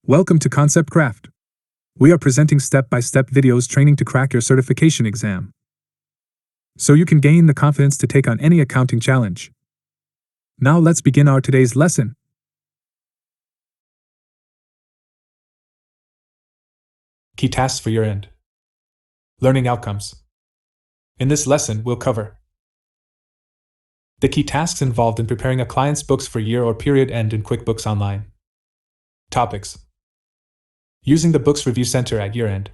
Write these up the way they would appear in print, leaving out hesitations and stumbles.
Welcome to Concept Craft. We are presenting step-by-step videos training to crack your certification exam, so you can gain the confidence to take on any accounting challenge. Now let's begin our today's lesson. Key tasks for year-end. Learning outcomes. In this lesson, we'll cover the key tasks involved in preparing a client's books for year or period end in QuickBooks Online. Topics: using the Books Review Center at year-end.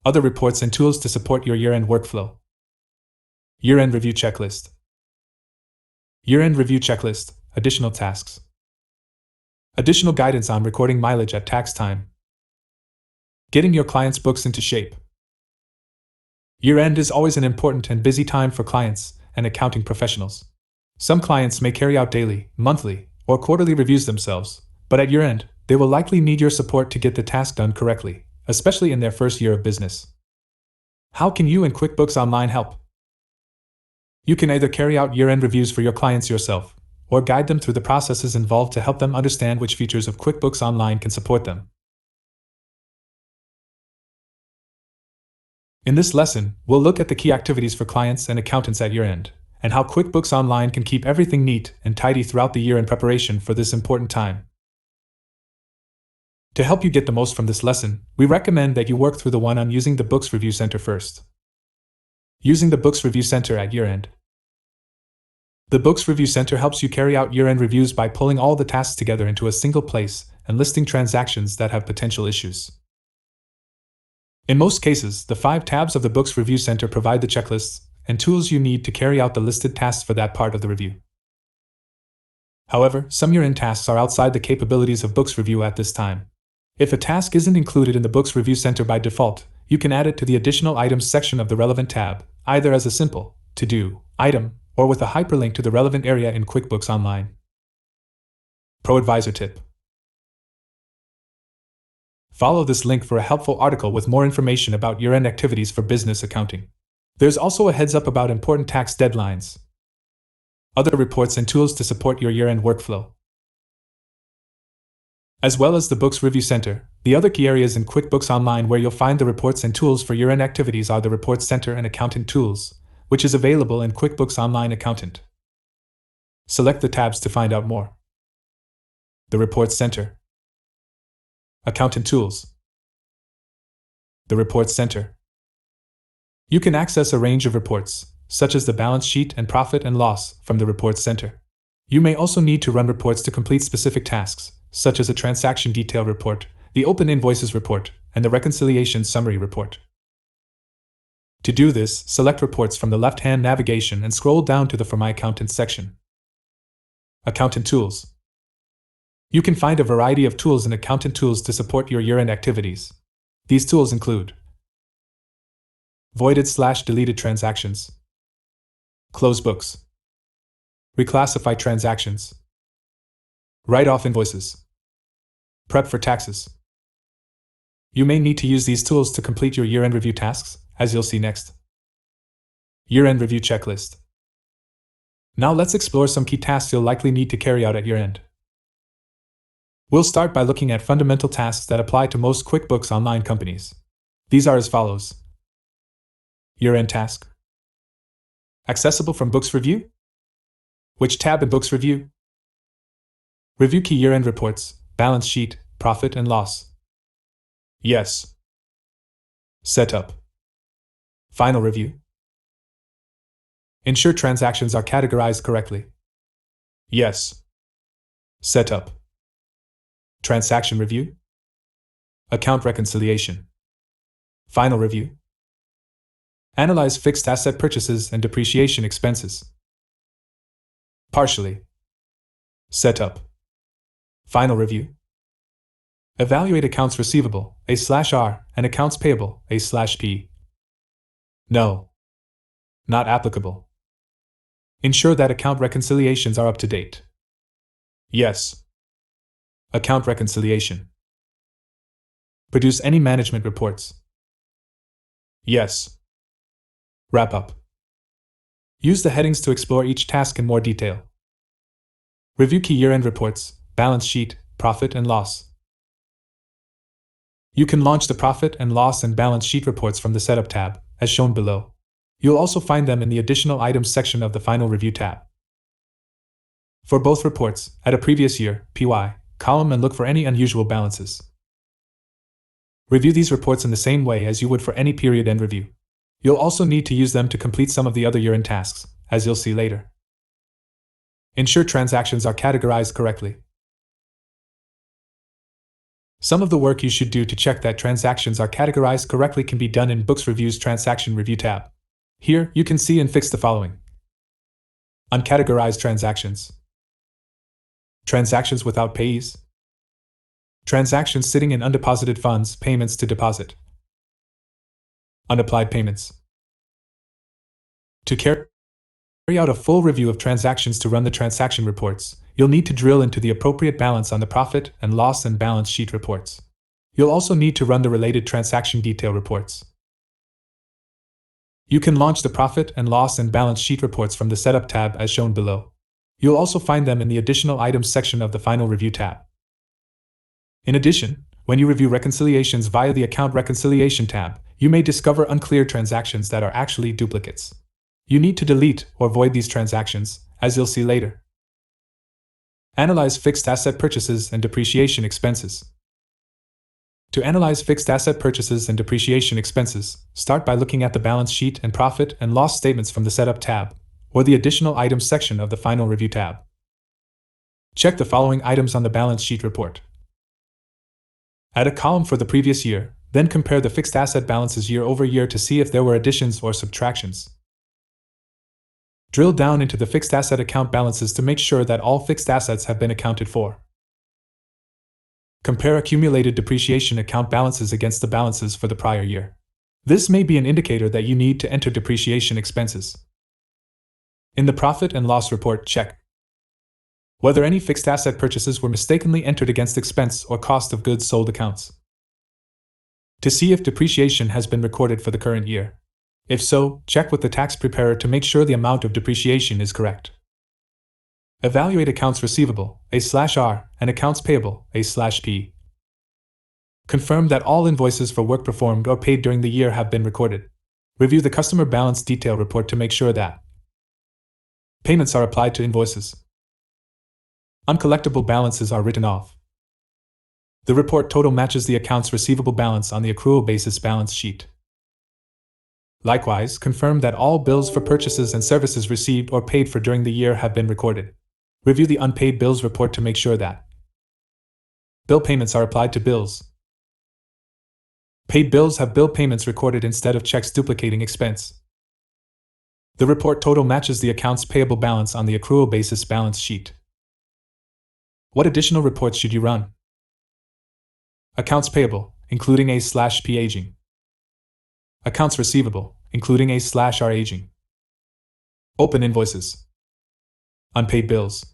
Other reports and tools to support your year-end workflow. Year-end review checklist. Year-end review checklist, additional tasks. Additional guidance on recording mileage at tax time. Getting your clients' books into shape. Year-end is always an important and busy time for clients and accounting professionals. Some clients may carry out daily, monthly, or quarterly reviews themselves, but at year-end, they will likely need your support to get the task done correctly, especially in their first year of business. How can you and QuickBooks Online help? You can either carry out year-end reviews for your clients yourself, or guide them through the processes involved to help them understand which features of QuickBooks Online can support them. In this lesson, we'll look at the key activities for clients and accountants at year-end, and how QuickBooks Online can keep everything neat and tidy throughout the year in preparation for this important time. To help you get the most from this lesson, we recommend that you work through the one on using the Books Review Center first. Using the Books Review Center at year-end. The Books Review Center helps you carry out year-end reviews by pulling all the tasks together into a single place and listing transactions that have potential issues. In most cases, the 5 tabs of the Books Review Center provide the checklists and tools you need to carry out the listed tasks for that part of the review. However, some year-end tasks are outside the capabilities of Books Review at this time. If a task isn't included in the Books Review Center by default, you can add it to the Additional Items section of the relevant tab, either as a simple to-do item or with a hyperlink to the relevant area in QuickBooks Online. Pro Advisor Tip: follow this link for a helpful article with more information about year-end activities for business accounting. There's also a heads-up about important tax deadlines. Other reports and tools to support your year-end workflow. As well as the Books Review Center, the other key areas in QuickBooks Online where you'll find the reports and tools for year-end activities are the Reports Center and Accountant Tools, which is available in QuickBooks Online Accountant. Select the tabs to find out more. The Reports Center. Accountant Tools. The Reports Center. You can access a range of reports, such as the balance sheet and profit and loss, from the Reports Center. You may also need to run reports to complete specific tasks, such as a transaction detail report, the open invoices report, and the reconciliation summary report. To do this, select Reports from the left-hand navigation and scroll down to the For My Accountant section. Accountant Tools. You can find a variety of tools in Accountant Tools to support your year-end activities. These tools include voided/deleted transactions, close books, reclassify transactions, write off invoices, prep for taxes. You may need to use these tools to complete your year-end review tasks, as you'll see next. Year-end review checklist. Now let's explore some key tasks you'll likely need to carry out at year-end. We'll start by looking at fundamental tasks that apply to most QuickBooks Online companies. These are as follows. Year-end task. Accessible from Books Review? Which tab in Books Review? Review key year-end reports, balance sheet, profit and loss. Yes. Setup. Final review. Ensure transactions are categorized correctly. Yes. Setup. Transaction review. Account reconciliation. Final review. Analyze fixed asset purchases and depreciation expenses. Partially. Setup. Final review. Evaluate accounts receivable, A/R, and accounts payable, A/P. No. Not applicable. Ensure that account reconciliations are up to date. Yes. Account reconciliation. Produce any management reports. Yes. Wrap up. Use the headings to explore each task in more detail. Review key year-end reports, balance sheet, profit and loss, You can launch the profit and loss and balance sheet reports from the Setup tab, as shown below. You'll also find them in the Additional Items section of the Final Review tab. For both reports, add a previous year (PY) column and look for any unusual balances. Review these reports in the same way as you would for any period-end review. You'll also need to use them to complete some of the other year-end tasks, as you'll see later. Ensure transactions are categorized correctly. Some of the work you should do to check that transactions are categorized correctly can be done in Books Review's Transaction Review tab. Here, you can see and fix the following. Uncategorized transactions. Transactions without payees. Transactions sitting in undeposited funds, payments to deposit. Unapplied payments. To carry out a full review of transactions to run the transaction reports, you'll need to drill into the appropriate balance on the profit and loss and balance sheet reports. You'll also need to run the related transaction detail reports. You can launch the profit and loss and balance sheet reports from the Setup tab as shown below. You'll also find them in the Additional Items section of the Final Review tab. In addition, when you review reconciliations via the Account Reconciliation tab, you may discover unclear transactions that are actually duplicates. You need to delete or void these transactions, as you'll see later. Analyze fixed asset purchases and depreciation expenses. To analyze fixed asset purchases and depreciation expenses, start by looking at the balance sheet and profit and loss statements from the Setup tab, or the Additional Items section of the Final Review tab. Check the following items on the balance sheet report. Add a column for the previous year, then compare the fixed asset balances year over year to see if there were additions or subtractions. Drill down into the fixed asset account balances to make sure that all fixed assets have been accounted for. Compare accumulated depreciation account balances against the balances for the prior year. This may be an indicator that you need to enter depreciation expenses. In the profit and loss report, check whether any fixed asset purchases were mistakenly entered against expense or cost of goods sold accounts. To see if depreciation has been recorded for the current year. If so, check with the tax preparer to make sure the amount of depreciation is correct. Evaluate accounts receivable, A/R, and accounts payable, A/P. Confirm that all invoices for work performed or paid during the year have been recorded. Review the customer balance detail report to make sure that payments are applied to invoices. Uncollectible balances are written off. The report total matches the accounts receivable balance on the accrual basis balance sheet. Likewise, confirm that all bills for purchases and services received or paid for during the year have been recorded. Review the unpaid bills report to make sure that bill payments are applied to bills. Paid bills have bill payments recorded instead of checks duplicating expense. The report total matches the accounts payable balance on the accrual basis balance sheet. What additional reports should you run? Accounts payable, including A/P aging. Accounts receivable, including A/R aging. Open invoices. Unpaid bills.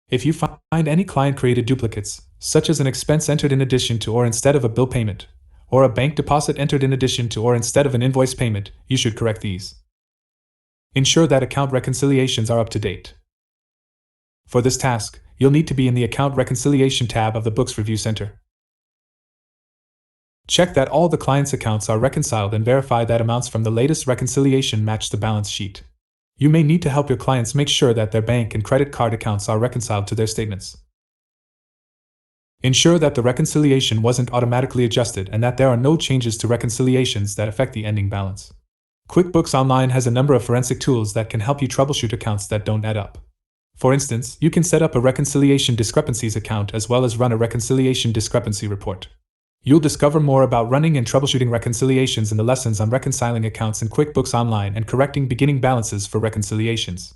If you find any client-created duplicates, such as an expense entered in addition to or instead of a bill payment, or a bank deposit entered in addition to or instead of an invoice payment, you should correct these. Ensure that account reconciliations are up to date. For this task, you'll need to be in the Account Reconciliation tab of the Books Review Center. Check that all the client's accounts are reconciled and verify that amounts from the latest reconciliation match the balance sheet. You may need to help your clients make sure that their bank and credit card accounts are reconciled to their statements. Ensure that the reconciliation wasn't automatically adjusted and that there are no changes to reconciliations that affect the ending balance. QuickBooks Online has a number of forensic tools that can help you troubleshoot accounts that don't add up. For instance, you can set up a reconciliation discrepancies account as well as run a reconciliation discrepancy report. You'll discover more about running and troubleshooting reconciliations in the lessons on reconciling accounts in QuickBooks Online and correcting beginning balances for reconciliations.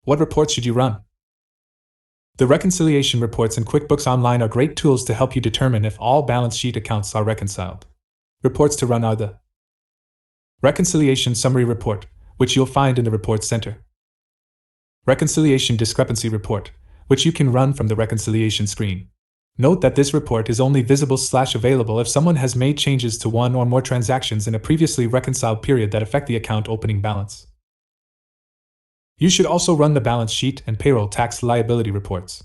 What reports should you run? The reconciliation reports in QuickBooks Online are great tools to help you determine if all balance sheet accounts are reconciled. Reports to run are the Reconciliation Summary Report, which you'll find in the Reports Center. Reconciliation Discrepancy Report, which you can run from the reconciliation screen. Note that this report is only visible/available if someone has made changes to one or more transactions in a previously reconciled period that affect the account opening balance. You should also run the balance sheet and payroll tax liability reports.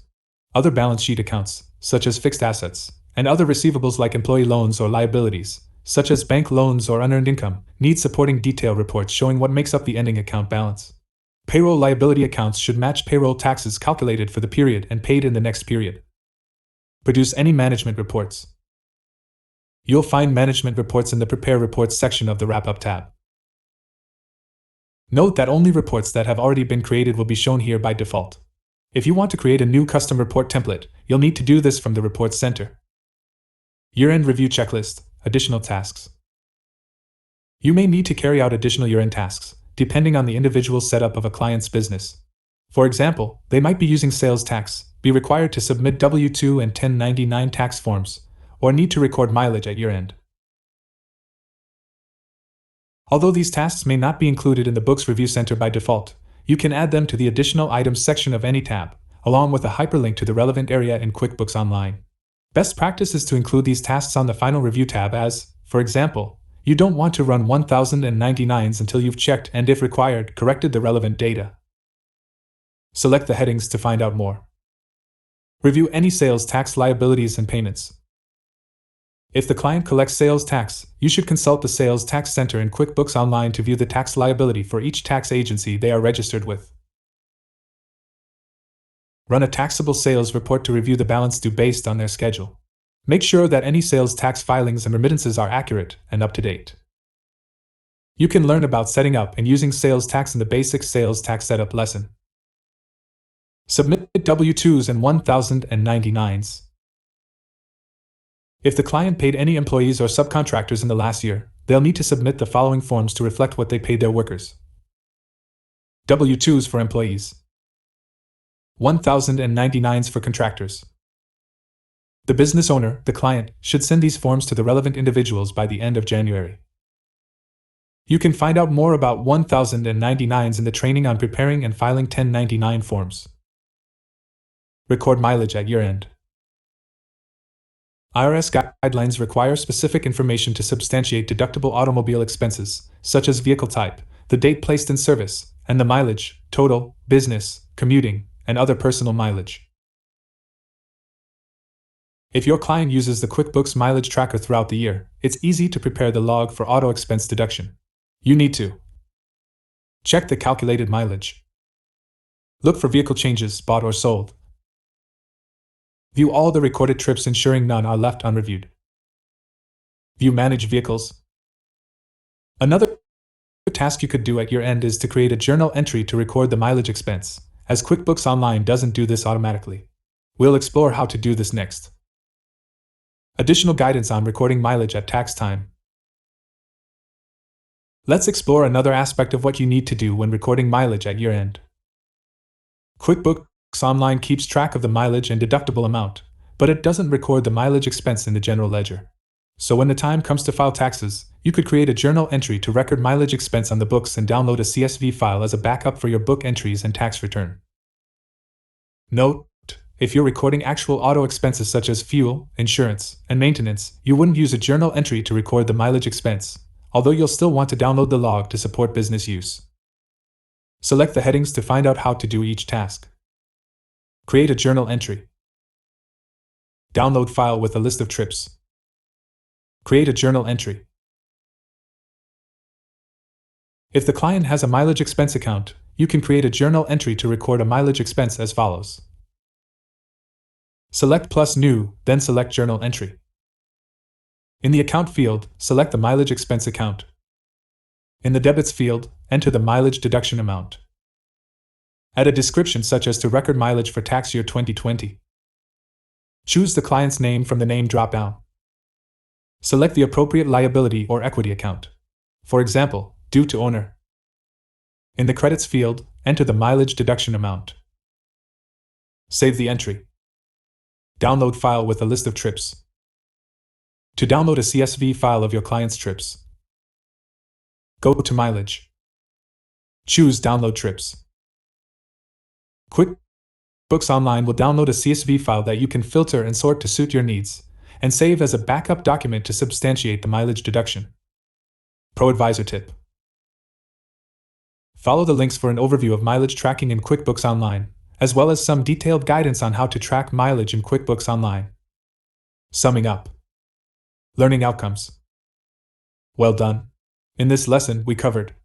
Other balance sheet accounts, such as fixed assets, and other receivables like employee loans or liabilities, such as bank loans or unearned income, need supporting detail reports showing what makes up the ending account balance. Payroll liability accounts should match payroll taxes calculated for the period and paid in the next period. Produce any management reports. You'll find management reports in the Prepare Reports section of the Wrap-Up tab. Note that only reports that have already been created will be shown here by default. If you want to create a new custom report template, you'll need to do this from the Reports Center. Year-end Review Checklist, Additional Tasks. You may need to carry out additional year-end tasks, depending on the individual setup of a client's business. For example, they might be using sales tax, be required to submit W-2 and 1099 tax forms, or need to record mileage at year-end. Although these tasks may not be included in the Books Review Center by default, you can add them to the Additional Items section of any tab, along with a hyperlink to the relevant area in QuickBooks Online. Best practice is to include these tasks on the Final Review tab as, for example, you don't want to run 1099s until you've checked and, if required, corrected the relevant data. Select the headings to find out more. Review any sales tax liabilities and payments. If the client collects sales tax, you should consult the Sales Tax Center in QuickBooks Online to view the tax liability for each tax agency they are registered with. Run a taxable sales report to review the balance due based on their schedule. Make sure that any sales tax filings and remittances are accurate and up to date. You can learn about setting up and using sales tax in the basic sales tax setup lesson. Submit W-2s and 1099s. If the client paid any employees or subcontractors in the last year, they'll need to submit the following forms to reflect what they paid their workers. W-2s for employees. 1099s for contractors. The business owner, the client, should send these forms to the relevant individuals by the end of January. You can find out more about 1099s in the training on preparing and filing 1099 forms. Record mileage at year-end. IRS guidelines require specific information to substantiate deductible automobile expenses, such as vehicle type, the date placed in service, and the mileage, total, business, commuting, and other personal mileage. If your client uses the QuickBooks mileage tracker throughout the year, it's easy to prepare the log for auto expense deduction. You need to check the calculated mileage. Look for vehicle changes bought or sold. View all the recorded trips, ensuring none are left unreviewed. View managed vehicles. Another task you could do at year-end is to create a journal entry to record the mileage expense, as QuickBooks Online doesn't do this automatically. We'll explore how to do this next. Additional guidance on recording mileage at tax time. Let's explore another aspect of what you need to do when recording mileage at year-end. QuickBooks Online keeps track of the mileage and deductible amount, but it doesn't record the mileage expense in the general ledger. So when the time comes to file taxes, you could create a journal entry to record mileage expense on the books and download a CSV file as a backup for your book entries and tax return. Note: if you're recording actual auto expenses such as fuel, insurance, and maintenance, you wouldn't use a journal entry to record the mileage expense, although you'll still want to download the log to support business use. Select the headings to find out how to do each task. Create a journal entry. Download file with a list of trips. Create a journal entry. If the client has a mileage expense account, you can create a journal entry to record a mileage expense as follows. Select plus new, then select journal entry. In the account field, select the mileage expense account. In the debits field, enter the mileage deduction amount. Add a description such as to record mileage for tax year 2020. Choose the client's name from the name drop-down. Select the appropriate liability or equity account. For example, due to owner. In the credits field, enter the mileage deduction amount. Save the entry. Download file with a list of trips. To download a CSV file of your client's trips, go to Mileage. Choose Download Trips. QuickBooks Online will download a CSV file that you can filter and sort to suit your needs, and save as a backup document to substantiate the mileage deduction. Pro Advisor Tip: follow the links for an overview of mileage tracking in QuickBooks Online, as well as some detailed guidance on how to track mileage in QuickBooks Online. Summing up. Learning outcomes. Well done. In this lesson, we covered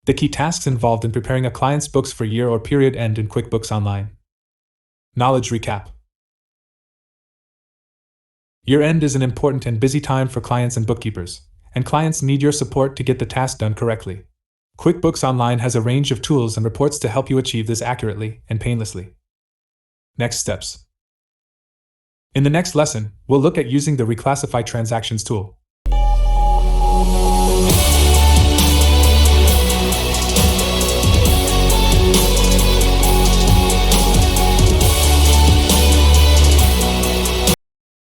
the key tasks involved in preparing a client's books for year or period end in QuickBooks Online. Knowledge recap. Year end is an important and busy time for clients and bookkeepers, and clients need your support to get the task done correctly. QuickBooks Online has a range of tools and reports to help you achieve this accurately and painlessly. Next steps. In the next lesson, we'll look at using the Reclassify Transactions tool.